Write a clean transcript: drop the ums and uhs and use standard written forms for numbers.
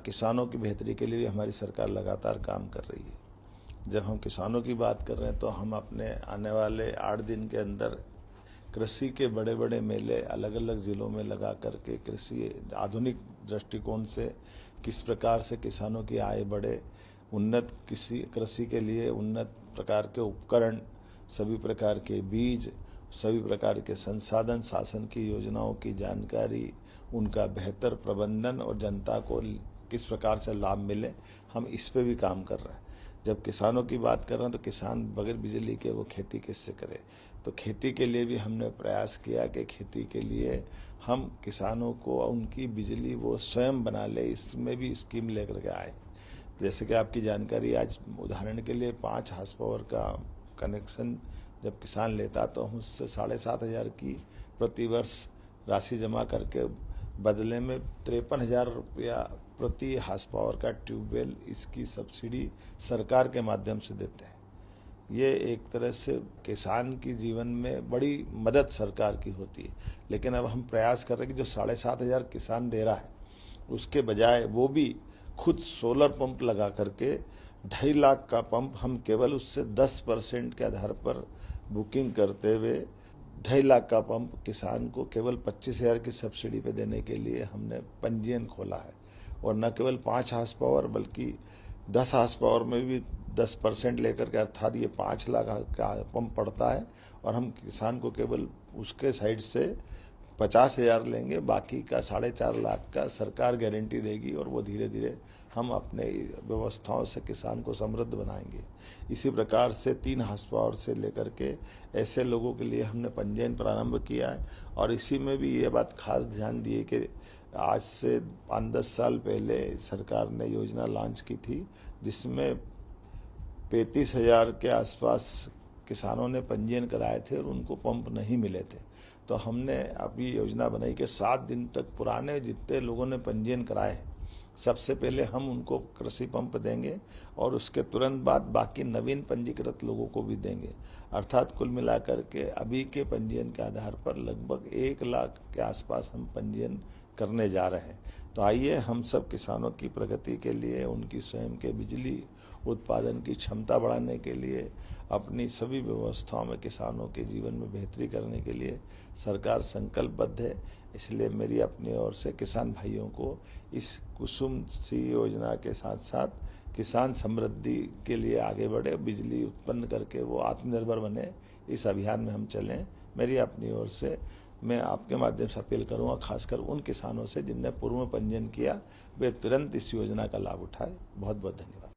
किसानों की बेहतरी के लिए भी हमारी सरकार लगातार काम कर रही है। जब हम किसानों की बात कर रहे हैं तो हम अपने आने वाले 8 दिन के अंदर कृषि के बड़े बड़े मेले अलग अलग जिलों में लगा करके कृषि आधुनिक दृष्टिकोण से किस प्रकार से किसानों की आय बढ़े, उन्नत कृषि के लिए उन्नत प्रकार के उपकरण, सभी प्रकार के बीज, सभी प्रकार के संसाधन, शासन की योजनाओं की जानकारी, उनका बेहतर प्रबंधन और जनता को किस प्रकार से लाभ मिले, हम इस पे भी काम कर रहे हैं। जब किसानों की बात कर रहे हैं तो किसान बगैर बिजली के वो खेती किससे करे, तो खेती के लिए भी हमने प्रयास किया कि खेती के लिए हम किसानों को उनकी बिजली वो स्वयं बना ले, इसमें भी स्कीम लेकर के आए। जैसे कि आपकी जानकारी, आज उदाहरण के लिए 5 हार्स पावर का कनेक्शन जब किसान लेता तो हम उससे 7,500 की प्रतिवर्ष राशि जमा करके बदले में 53,000 रुपया प्रति हार्स पावर का ट्यूबवेल, इसकी सब्सिडी सरकार के माध्यम से देते हैं। ये एक तरह से किसान की जीवन में बड़ी मदद सरकार की होती है। लेकिन अब हम प्रयास कर रहे हैं कि जो 7,500 किसान दे रहा है उसके बजाय वो भी खुद सोलर पंप लगा करके 2.5 लाख का पंप हम केवल उससे 10% के आधार पर बुकिंग करते हुए 2.5 लाख का पंप किसान को केवल 25,000 की सब्सिडी पे देने के लिए हमने पंजीयन खोला है। और न केवल 5 हार्स पावर बल्कि 10 हार्स पावर में भी 10% लेकर के, अर्थात ये 5 लाख का पंप पड़ता है और हम किसान को केवल उसके साइड से 50,000 लेंगे, बाकी का 4.5 लाख का सरकार गारंटी देगी और वो धीरे धीरे हम अपने व्यवस्थाओं से किसान को समृद्ध बनाएंगे। इसी प्रकार से 3 हार्स पावर से लेकर के ऐसे लोगों के लिए हमने पंजीयन प्रारंभ किया है। और इसी में भी ये बात खास ध्यान दी है कि आज से 5-10 साल पहले सरकार ने योजना लॉन्च की थी जिसमें 35,000 के आसपास किसानों ने पंजीयन कराए थे और उनको पंप नहीं मिले थे। तो हमने अभी योजना बनाई कि 7 दिन तक पुराने जितने लोगों ने पंजीयन कराए सबसे पहले हम उनको कृषि पंप देंगे और उसके तुरंत बाद बाकी नवीन पंजीकृत लोगों को भी देंगे। अर्थात कुल मिलाकर के अभी के पंजीयन के आधार पर लगभग 1 लाख के आसपास हम पंजीयन करने जा रहे हैं। तो आइए हम सब किसानों की प्रगति के लिए, उनकी स्वयं के बिजली उत्पादन की क्षमता बढ़ाने के लिए, अपनी सभी व्यवस्थाओं में किसानों के जीवन में बेहतरी करने के लिए सरकार संकल्पबद्ध है। इसलिए मेरी अपनी ओर से किसान भाइयों को इस कुसुम सी योजना के साथ साथ किसान समृद्धि के लिए आगे बढ़े, बिजली उत्पन्न करके वो आत्मनिर्भर बने, इस अभियान में हम चलें। मेरी अपनी ओर से मैं आपके माध्यम से अपील करूंगा, खासकर उन किसानों से जिनने पूर्व में पंजीयन किया, वे तुरंत इस योजना का लाभ उठाए। बहुत बहुत धन्यवाद।